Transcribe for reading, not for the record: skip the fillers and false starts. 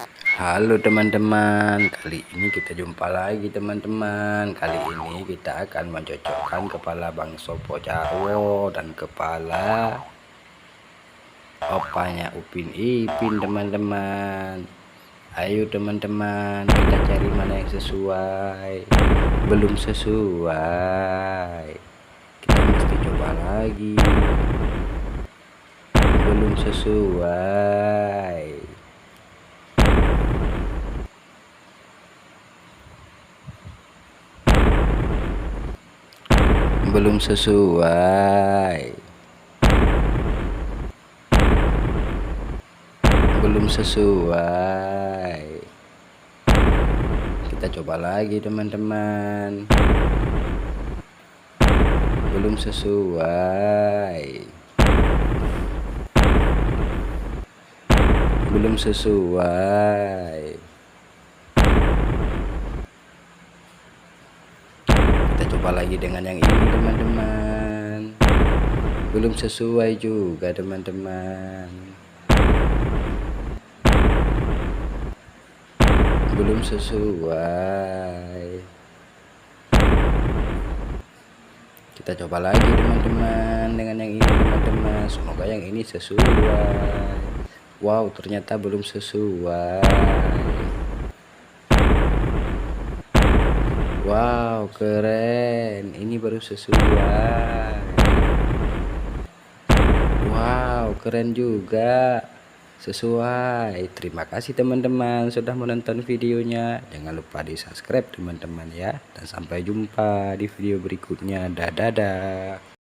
Halo teman-teman, kali ini kita jumpa lagi teman-teman. Kali ini kita akan mencocokkan kepala Bang Sopo Jarwo dan kepala opanya Upin Ipin teman-teman. Ayo teman-teman, kita cari mana yang sesuai. Belum sesuai, kita mesti coba lagi. Belum sesuai, belum sesuai, belum sesuai. Kita coba lagi teman-teman. Belum sesuai, belum sesuai. Kita coba lagi dengan yang ini teman-teman. Belum sesuai juga teman-teman. Belum sesuai. Kita coba lagi teman-teman dengan yang ini teman-teman. Semoga yang ini sesuai. Wow, ternyata belum sesuai. Wow, keren. Ini baru sesuai. Wow, keren juga. Sesuai. Terima kasih teman-teman sudah menonton videonya. Jangan lupa di subscribe teman-teman ya. Dan sampai jumpa di video berikutnya. Dadah.